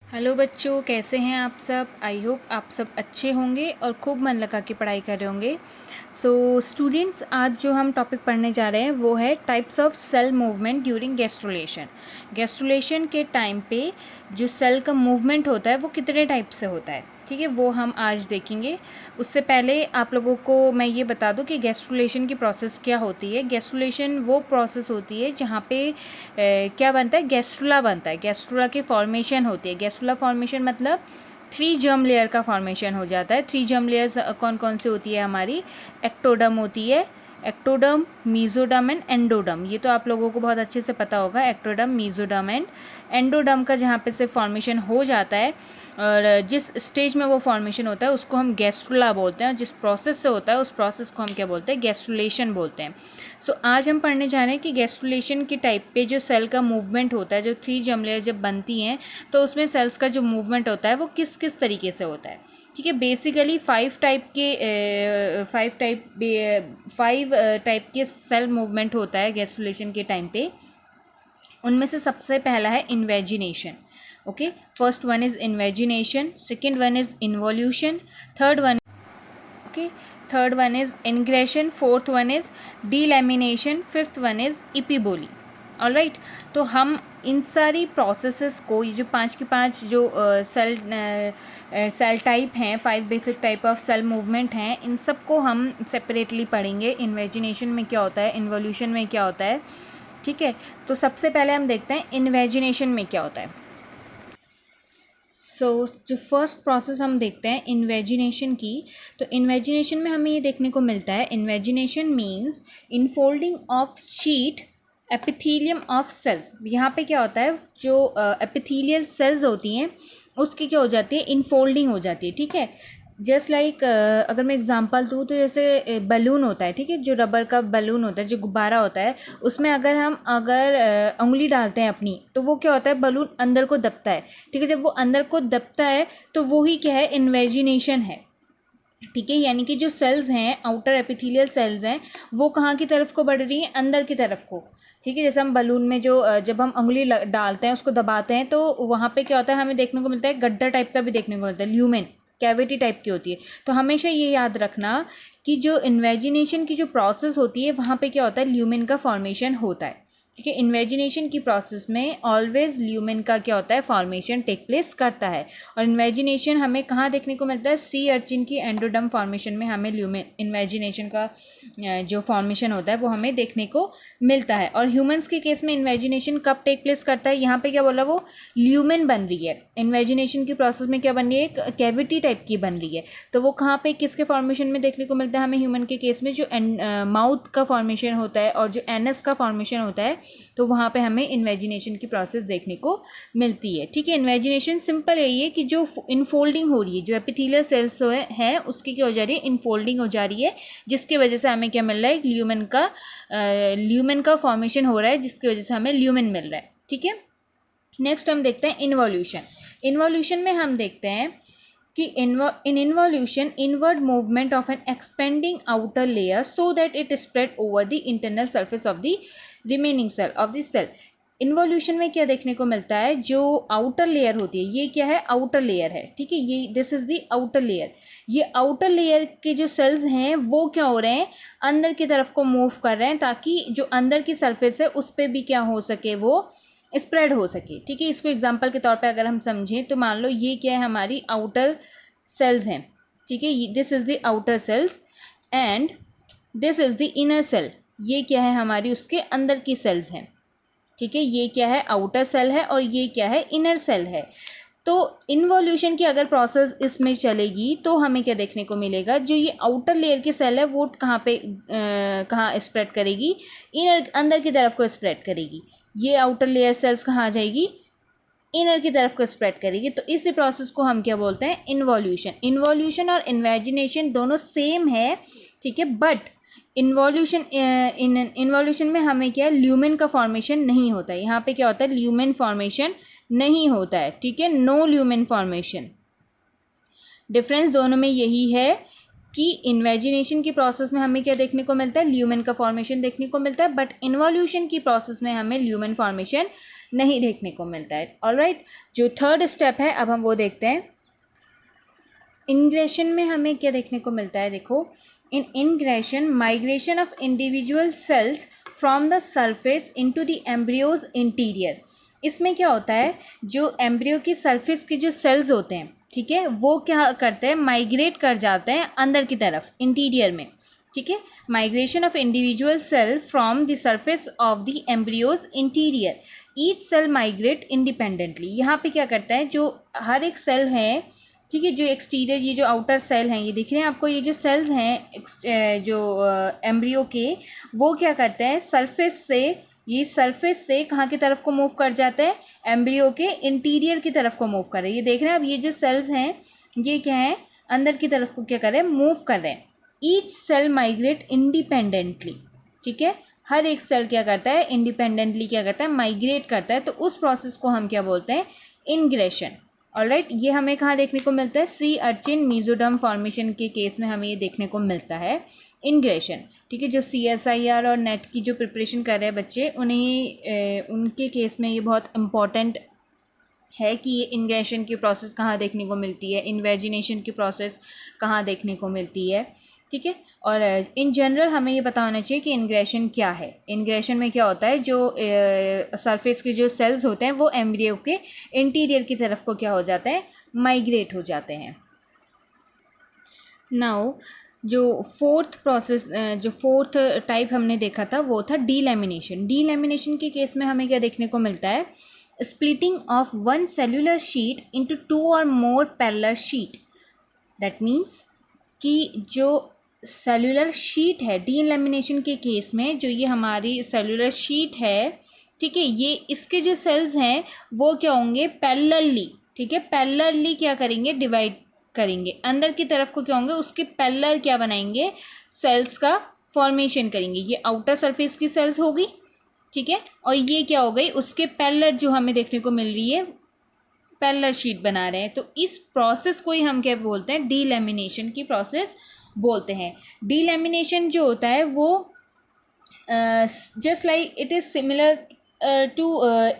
Hello बच्चों, कैसे हैं आप सब। आई होप आप सब अच्छे होंगे और खूब मन लगा के पढ़ाई कर रहे होंगे। सो स्टूडेंट्स, आज जो हम टॉपिक पढ़ने जा रहे हैं वो है types of cell movement during gastrulation. Gastrulation के टाइम पे जो सेल का मूवमेंट होता है वो कितने टाइप से होता है, ठीक है, वो हम आज देखेंगे। उससे पहले आप लोगों को मैं ये बता दूं कि गैस्ट्रुलेशन की प्रोसेस क्या होती है। गैस्ट्रुलेशन वो प्रोसेस होती है जहाँ पे क्या बनता है, गैस्ट्रुला बनता है। गैस्ट्रुला की फॉर्मेशन होती है। गैस्ट्रुला फॉर्मेशन मतलब 3 जर्म लेयर का फॉर्मेशन हो जाता है। 3 जर्म लेयर्स कौन कौन से होती है हमारी, एक्टोडर्म होती है, एक्टोडर्म, मीजोडर्म एंड एंडोडर्म। ये तो आप लोगों को बहुत अच्छे से पता होगा, एक्टोडर्म, मीजोडर्म एंड एंडोडर्म का जहाँ पे से फॉर्मेशन हो जाता है और जिस स्टेज में वो फॉर्मेशन होता है उसको हम गैस्ट्रुला बोलते हैं। जिस प्रोसेस से होता है उस प्रोसेस को हम क्या बोलते हैं, गैस्ट्रुलेशन बोलते हैं। सो आज हम पढ़ने जा रहे हैं कि गैस्ट्रुलेशन के टाइप पे जो सेल का मूवमेंट होता है, जो 3 जर्म लेयर जब बनती हैं तो उसमें सेल्स का जो मूवमेंट होता है वो किस किस तरीके से होता है, ठीक है। बेसिकली 5 टाइप के सेल मूवमेंट होता है गैस्ट्रुलेशन के टाइम पे। उनमें से सबसे पहला है इन्वेजिनेशन। Okay, first one is invagination, second one is involution, third one okay third one is ingression, fourth one is delamination, fifth one is epiboly. Alright, तो हम इन सारी प्रोसेसेस को, ये जो 5 की 5 जो सेल टाइप हैं, 5 basic type of cell movement हैं, इन सब को हम सेपरेटली पढ़ेंगे। इन्वेजिनेशन में क्या होता है, इन्वोल्यूशन में क्या होता है, ठीक है। तो सबसे पहले हम देखते हैं इन्वेजिनेशन में क्या होता है। जो फर्स्ट प्रोसेस हम देखते हैं इन्वेजिनेशन की, तो इन्वेजिनेशन में हमें ये देखने को मिलता है, invagination means infolding of sheet epithelium of cells. यहाँ पे क्या होता है, जो एपिथेलियल सेल्स होती हैं उसकी क्या हो जाती है, इनफोल्डिंग हो जाती है, ठीक है। जस्ट लाइक अगर मैं एग्जांपल दूँ तो जैसे बलून होता है, ठीक है, जो रबर का बलून होता है, जो गुब्बारा होता है, उसमें अगर उंगली डालते हैं अपनी तो वो क्या होता है, बलून अंदर को दबता है, ठीक है। जब वो अंदर को दबता है तो वो ही क्या है, इन्वेजिनेशन है, ठीक है। यानी कि जो सेल्स हैं, आउटर एपिथेलियल सेल्स हैं, वो कहाँ की तरफ को बढ़ रही हैं, अंदर की तरफ को, ठीक है। जैसे हम बलून में जो जब हम उंगली डालते हैं, उसको दबाते हैं, तो वहाँ पे क्या होता है, हमें देखने को मिलता है गड्ढा टाइप का भी देखने को मिलता है, ल्यूमेन कैविटी टाइप की होती है। तो हमेशा ये याद रखना कि जो इन्वेजिनेशन की जो प्रोसेस होती है वहाँ पे क्या होता है, ल्यूमेन का फॉर्मेशन होता है, ठीक है। इन्वेजिनेशन की प्रोसेस में ऑलवेज ल्यूमेन का क्या होता है, फॉर्मेशन टेक प्लेस करता है। और इन्वेजिनेशन हमें कहाँ देखने को मिलता है, सी अर्चिन की एंडोडर्म फॉर्मेशन में हमें ल्यूमेन इन्वेजिनेशन का जो फॉर्मेशन होता है वो हमें देखने को मिलता है। और ह्यूमंस के केस में इन्वेजिनेशन कब टेक प्लेस करता है, यहाँ पे क्या बोला, वो ल्यूमेन बन रही है। इन्वेजिनेशन की प्रोसेस में क्या बन रही है, एक कैविटी टाइप की बन रही है। तो वो कहाँ पे किसके फॉर्मेशन में देखने को मिलता है हमें, ह्यूमन के केस में जो माउथ का फॉर्मेशन होता है और जो एनस का फॉर्मेशन होता है, तो वहाँ पे हमें इन्वेजिनेशन की प्रोसेस देखने को मिलती है, ठीक है। इन्वेजिनेशन सिंपल यही है कि जो इनफोल्डिंग हो रही है, जो एपिथेलियल सेल्स है उसकी क्या हो जा रही है, इनफोल्डिंग हो जा रही है, जिसकी वजह से हमें क्या मिल रहा है, ल्यूमेन का फॉर्मेशन हो रहा है, जिसकी वजह से हमें ल्यूमेन मिल रहा है, ठीक है। नेक्स्ट हम देखते हैं इन्वोल्यूशन। इन्वोल्यूशन में हम देखते हैं कि in involution, inward movement of an expanding outer layer so that it spread over the internal surface of the remaining cell of the cell। Involution में क्या देखने को मिलता है, जो आउटर लेयर होती है, ये क्या है, आउटर लेयर है, ठीक है। ये this is the outer layer. ये आउटर लेयर के जो सेल्स हैं वो क्या हो रहे हैं, अंदर की तरफ को मूव कर रहे हैं, ताकि जो अंदर की सरफेस है उस पर भी क्या हो सके, वो स्प्रेड हो सके, ठीक है। इसको एग्जांपल के तौर पे अगर हम समझें तो मान लो ये क्या है, हमारी आउटर सेल्स हैं, ठीक है। This is the outer cells and this is the inner cell. ये क्या है, हमारी उसके अंदर की सेल्स हैं, ठीक है। ये क्या है, आउटर सेल है और ये क्या है, इनर सेल है। तो इन्वोल्यूशन की अगर प्रोसेस इसमें चलेगी तो हमें क्या देखने को मिलेगा, जो ये आउटर लेयर की सेल है वो कहाँ स्प्रेड करेगी, इनर अंदर की तरफ को स्प्रेड करेगी। ये आउटर लेयर सेल्स कहाँ आ जाएगी, इनर की तरफ को स्प्रेड करेगी। तो इस प्रोसेस को हम क्या बोलते हैं, इन्वोल्यूशन। इन्वोल्यूशन और इन्वेजिनेशन दोनों सेम है, ठीक है, बट इन्वोल्यूशन में हमें क्या, ल्यूमेन का फॉर्मेशन नहीं होता है। यहाँ पे क्या होता है, ल्यूमेन फॉर्मेशन नहीं होता है, ठीक है, नो ल्यूमेन फॉर्मेशन। डिफरेंस दोनों में यही है कि इन्वेजिनेशन की प्रोसेस में हमें क्या देखने को मिलता है, ल्यूमेन का फॉर्मेशन देखने को मिलता है, बट इन्वोल्यूशन की प्रोसेस में हमें ल्यूमेन फॉर्मेशन नहीं देखने को मिलता है। ऑलराइट, जो थर्ड स्टेप है अब हम वो देखते हैं। इंग्रेशन में हमें क्या देखने को मिलता है, देखो, in ingression migration of individual cells from the surface into the embryos interior. इसमें क्या होता है, जो एम्ब्रियो की सरफेस के जो सेल्स होते हैं, ठीक है, वो क्या करते हैं, माइग्रेट कर जाते हैं अंदर की तरफ, इंटीरियर में, ठीक है। Migration of individual cell from the surface of the embryos interior, each cell migrate independently. यहाँ पे क्या करता है, जो हर एक सेल है, ठीक है, जो एक्सटीरियर, ये जो आउटर सेल हैं, ये दिख रहे हैं आपको, ये जो सेल्स हैं जो एम्ब्रियो के, वो क्या करते हैं, सरफेस से, ये सरफेस से कहाँ की तरफ को मूव कर जाते हैं, एम्ब्रियो के इंटीरियर की तरफ को मूव कर रहे हैं। ये देख रहे हैं अब, ये जो सेल्स हैं ये क्या है, अंदर की तरफ को क्या कर रहे हैं, मूव कर रहे हैं। ईच सेल माइग्रेट इंडिपेंडेंटली, ठीक है, हर एक सेल क्या करता है, इंडिपेंडेंटली क्या करता है, माइग्रेट करता है। तो उस प्रोसेस को हम क्या बोलते हैं, इंग्रेशन। ऑलराइट, ये हमें कहाँ देखने को मिलता है, सी अर्चिन मीजोडर्म फॉर्मेशन के केस में हमें ये देखने को मिलता है, इंग्रेशन, ठीक है। जो CSIR और नेट की जो प्रिपरेशन कर रहे हैं बच्चे, उन्हें उनके केस में ये बहुत इंपॉर्टेंट है कि ये इंग्रेशन की प्रोसेस कहाँ देखने को मिलती है, इन्वेजिनेशन की प्रोसेस कहाँ देखने को मिलती है, ठीक है। और इन जनरल हमें ये पता होना चाहिए कि इंग्रेशन क्या है। इंग्रेशन में क्या होता है, जो सरफेस के जो सेल्स होते हैं वो एम्ब्रियो के इंटीरियर की तरफ को क्या हो जाते हैं, माइग्रेट हो जाते हैं। नाउ जो फोर्थ प्रोसेस, जो फोर्थ टाइप हमने देखा था वो था डीलैमिनेशन। डीलैमिनेशन के केस में हमें क्या देखने को मिलता है, splitting of one cellular sheet into 2 और मोर पैरेलल शीट। दैट मीन्स कि जो सेल्यूलर शीट है डीलैमिनेशन के केस में, जो ये हमारी सेल्यूलर शीट है, ठीक है, ये इसके जो सेल्स हैं वो क्या होंगे, पैरेलली, ठीक है, पैरेलली क्या करेंगे, डिवाइड करेंगे, अंदर की तरफ को क्या होंगे, उसके पैरेलल क्या बनाएंगे, सेल्स का फॉर्मेशन करेंगे। ये आउटर सरफेस की सेल्स होगी, ठीक है, और ये क्या हो गई, उसके पैरेलल जो हमें देखने को मिल रही है, पैरेलल शीट बना रहे हैं। तो इस प्रोसेस को ही हम क्या बोलते हैं, डीलैमिनेशन की प्रोसेस बोलते हैं। डीलैमिनेशन जो होता है वो just like it is similar to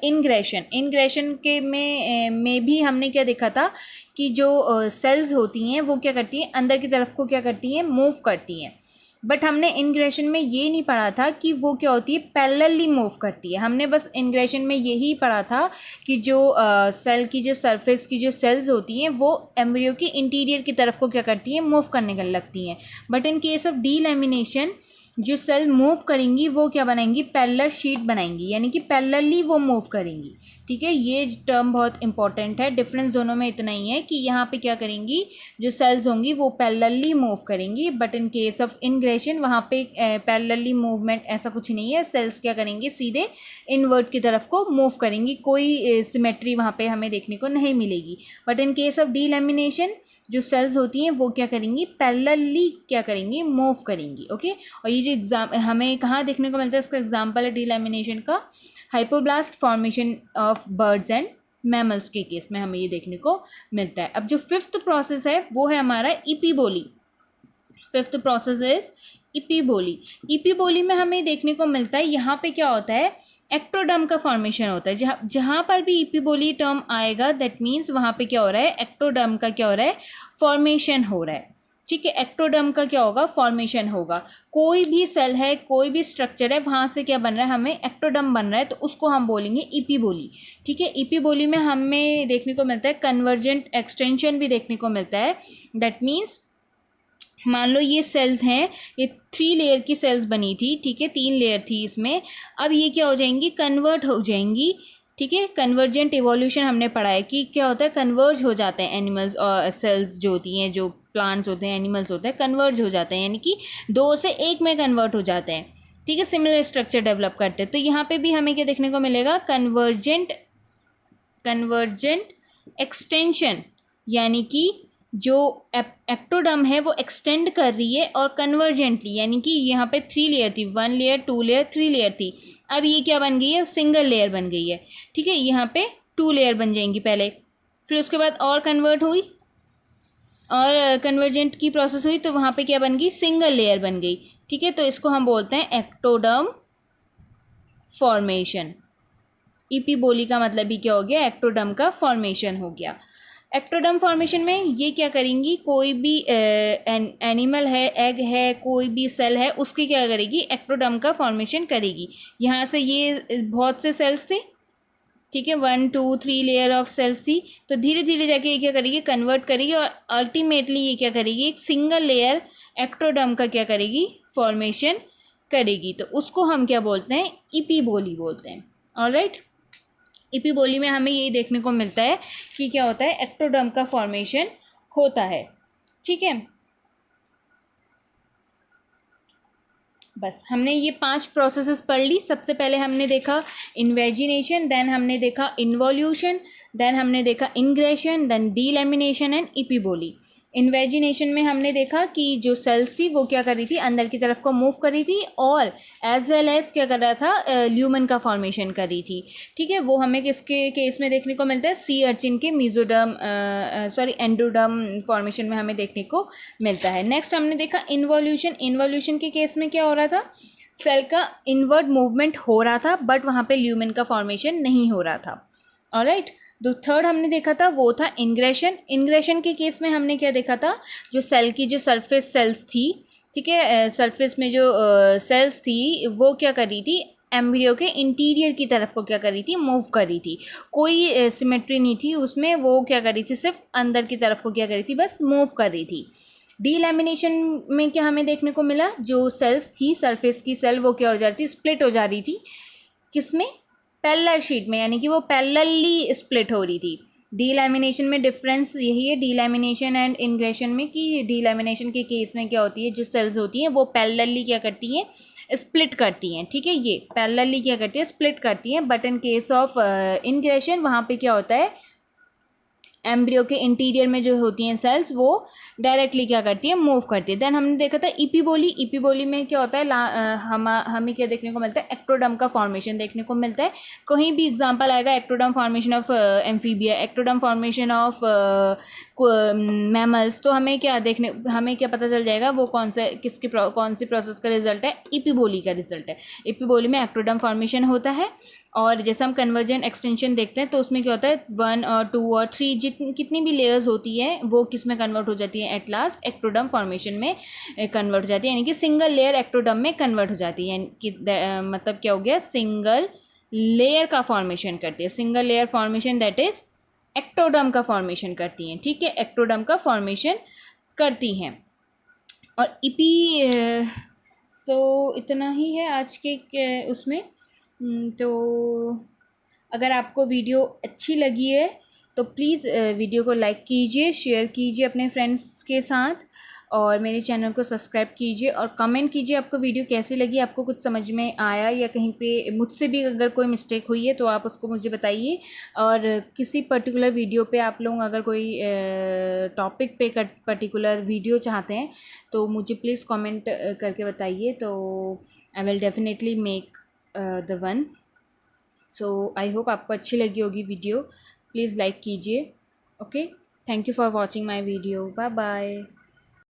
ingression. Ingression के में भी हमने क्या देखा था कि जो सेल्स होती हैं वो क्या करती हैं, अंदर की तरफ को क्या करती हैं, मूव करती हैं। बट हमने इंग्रेशन में ये नहीं पढ़ा था कि वो क्या होती है, पैरेलली मूव करती है। हमने बस इंग्रेशन में यही पढ़ा था कि जो सेल की जो सरफेस की जो सेल्स होती हैं वो एम्ब्रियो की इंटीरियर की तरफ को क्या करती हैं, मूव करने लगती हैं। बट इन केस ऑफ डीलैमिनेशन जो सेल मूव करेंगी वो क्या बनाएंगी, पैरेलल शीट बनाएंगी, यानी कि पैरेलली वो मूव करेंगी, ठीक है। ये टर्म बहुत इंपॉर्टेंट है। डिफरेंस दोनों में इतना ही है कि यहाँ पे क्या करेंगी, जो सेल्स होंगी वो पैरेलली मूव करेंगी, but in case of ingression वहाँ पे पैरेलली मूवमेंट ऐसा कुछ नहीं है, सेल्स क्या करेंगी, सीधे इनवर्ट की तरफ को मूव करेंगी, कोई सिमेट्री वहाँ पे हमें देखने को नहीं मिलेगी। बट इन केस ऑफ डीलैमिनेशन जो सेल्स होती हैं वो क्या करेंगी, पैरेलली क्या करेंगी, मूव करेंगी, ओके। और ये जो हमें कहाँ देखने को मिलता है, इसका एग्जाम्पल है डीलैमिनेशन का, hypoblast formation of birds and mammals के केस में हमें ये देखने को मिलता है। अब जो फिफ्थ प्रोसेस है वो है हमारा epiboly. Fifth process is epiboly. Epiboly में हमें देखने को मिलता है, यहाँ पे क्या होता है, एक्टोडर्म का फॉर्मेशन होता है। जहाँ पर भी इपीबोली टर्म आएगा दैट मीन्स वहाँ पे क्या हो रहा है, एक्टोडर्म का क्या हो रहा है, फॉर्मेशन हो रहा है, ठीक है। एक्टोडर्म का क्या होगा, फॉर्मेशन होगा। कोई भी सेल है, कोई भी स्ट्रक्चर है, वहाँ से क्या बन रहा है, हमें एक्टोडर्म बन रहा है, तो उसको हम बोलेंगे इपीबोली, ठीक है। इपीबोली में हमें देखने को मिलता है कन्वर्जेंट एक्सटेंशन भी देखने को मिलता है। दैट मीन्स मान लो ये सेल्स हैं, ये 3 लेयर की सेल्स बनी थी, ठीक है, 3 लेयर थी इसमें, अब ये क्या हो जाएंगी, कन्वर्ट हो जाएंगी, ठीक है। कन्वर्जेंट इवोल्यूशन हमने पढ़ा है कि क्या होता है, कन्वर्ज हो जाते हैं एनिमल्स और सेल्स जो होती हैं, जो प्लांट्स होते हैं, एनिमल्स होते हैं, कन्वर्ज हो जाते हैं, यानी कि 2 से 1 में कन्वर्ट हो जाते हैं, ठीक है, सिमिलर स्ट्रक्चर डेवलप करते हैं। तो यहाँ पे भी हमें क्या देखने को मिलेगा, कन्वर्जेंट एक्सटेंशन, यानी कि जो एक्टोडर्म है वो एक्सटेंड कर रही है, और कन्वर्जेंटली यानी कि यहाँ पे 3 लेयर थी, 1 लेयर 2 लेयर 3 लेयर थी, अब ये क्या बन गई है, सिंगल लेयर बन गई है, ठीक है। यहाँ पे 2 लेयर बन जाएंगी पहले, फिर उसके बाद और कन्वर्ट हुई और कन्वर्जेंट की प्रोसेस हुई, तो वहाँ पे क्या बन गई, सिंगल लेयर बन गई, ठीक है। तो इसको हम बोलते हैं एक्टोडर्म फॉर्मेशन, इपीबोली का मतलब भी क्या हो गया, एक्टोडर्म का फॉर्मेशन हो गया। एक्टोडर्म फॉर्मेशन में ये क्या करेंगी, कोई भी एनिमल है, एग है, कोई भी सेल है, उसकी क्या करेगी, एक्टोडर्म का फॉर्मेशन करेगी। यहाँ से ये बहुत से सेल्स थे, ठीक है, 1 2 3 लेयर ऑफ सेल्स थी, तो धीरे धीरे जाके ये क्या करेगी, कन्वर्ट करेगी और अल्टीमेटली ये क्या करेगी, एक सिंगल लेयर एक्टोडर्म का क्या करेगी, फॉर्मेशन करेगी। तो उसको हम क्या बोलते हैं, इपीबोली बोलते हैं। ऑलराइट, इपीबोली में हमें यही देखने को मिलता है कि क्या होता है, एक्टोडर्म का फॉर्मेशन होता है। ठीक है, बस हमने ये 5 प्रोसेसेस पढ़ ली। सबसे पहले हमने देखा इन्वेजिनेशन, देन हमने देखा इन्वोल्यूशन, देन हमने देखा इंग्रेशन, देन डीलैमिनेशन एंड इपीबोली। इन्वेजिनेशन में हमने देखा कि जो सेल्स थी वो क्या कर रही थी, अंदर की तरफ को मूव कर रही थी और एज वेल एज क्या कर रहा था, ल्यूमन का फॉर्मेशन कर रही थी। ठीक है, वो हमें किसके केस में देखने को मिलता है, सी अर्चिन के मीजोडर्म एंडोडर्म फॉर्मेशन में हमें देखने को मिलता है। नेक्स्ट हमने देखा इन्वोल्यूशन। इन्वोल्यूशन के केस में क्या हो रहा था, सेल का इनवर्ड मूवमेंट हो रहा था बट वहाँ पे ल्यूमन का फॉर्मेशन नहीं हो रहा था। ऑलराइट, जो थर्ड हमने देखा था वो था इंग्रेशन। इंग्रेशन के केस में हमने क्या देखा था, जो सेल की जो सरफेस सेल्स थी, ठीक है, सरफेस में जो सेल्स थी वो क्या कर रही थी, एम्ब्रियो के इंटीरियर की तरफ को क्या कर रही थी, मूव कर रही थी। कोई सिमेट्री नहीं थी उसमें, वो क्या कर रही थी, सिर्फ अंदर की तरफ को क्या कर रही थी, बस मूव कर रही थी। डीलैमिनेशन में क्या हमें देखने को मिला, जो सेल्स थी सरफेस की सेल वो क्या हो जाती, स्प्लिट हो जा रही थी, किसमें, पैरेलल शीट में, यानी कि वो पैरेलली स्प्लिट हो रही थी। डीलैमिनेशन में डिफरेंस यही है डीलैमिनेशन एंड इंग्रेशन में, कि डीलैमिनेशन के केस में क्या होती है, जो सेल्स होती हैं वो पैरेलली क्या करती हैं, स्प्लिट करती हैं। ठीक है, ये पैरेलली क्या करती है, स्प्लिट करती हैं, but in case of ingression वहाँ पे क्या होता है, एम्ब्रियो के इंटीरियर में जो होती हैं सेल्स वो डायरेक्टली क्या करती है, मूव करती है। देन हमने देखा था इपीबोली। इपीबोली में क्या होता है, हमें क्या देखने को मिलता है, एक्टोडर्म का फॉर्मेशन देखने को मिलता है। कहीं भी एग्जांपल आएगा, ectoderm formation of amphibia, ectoderm formation of mammals, तो हमें क्या देखने, हमें क्या पता चल जाएगा वो कौन सी प्रोसेस का रिजल्ट है, इपीबोली का रिजल्ट है। इपीबोली में एक्टोडर्म फॉर्मेशन होता है और जैसे हम कन्वर्जेंट एक्सटेंशन देखते हैं तो उसमें क्या होता है, 1 और 2 और 3 कितनी भी लेयर्स होती है वो किस में कन्वर्ट हो जाती है, एट लास्ट एक्टोडर्म फॉर्मेशन में कन्वर्ट हो जाती है, यानी कि सिंगल लेयर एक्टोडर्म में कन्वर्ट हो जाती है। यानी कि मतलब क्या हो गया, सिंगल लेयर का फॉर्मेशन करती है, single layer formation that is ectoderm का फॉर्मेशन करती हैं। ठीक है, एक्टोडर्म का फॉर्मेशन करती हैं। और सो इतना ही है आज के उसमें। तो अगर आपको वीडियो अच्छी लगी है तो प्लीज़ वीडियो को लाइक कीजिए, शेयर कीजिए अपने फ्रेंड्स के साथ और मेरे चैनल को सब्सक्राइब कीजिए और कमेंट कीजिए आपको वीडियो कैसी लगी, आपको कुछ समझ में आया या कहीं पे मुझसे भी अगर कोई मिस्टेक हुई है तो आप उसको मुझे बताइए। और किसी पर्टिकुलर वीडियो पे आप लोग अगर कोई टॉपिक पे पर्टिकुलर वीडियो चाहते हैं तो मुझे प्लीज़ कमेंट करके बताइए, तो I will definitely make the one. So I hope आपको अच्छी लगी होगी वीडियो, प्लीज़ लाइक कीजिए। Okay, thank you for watching my video, bye bye.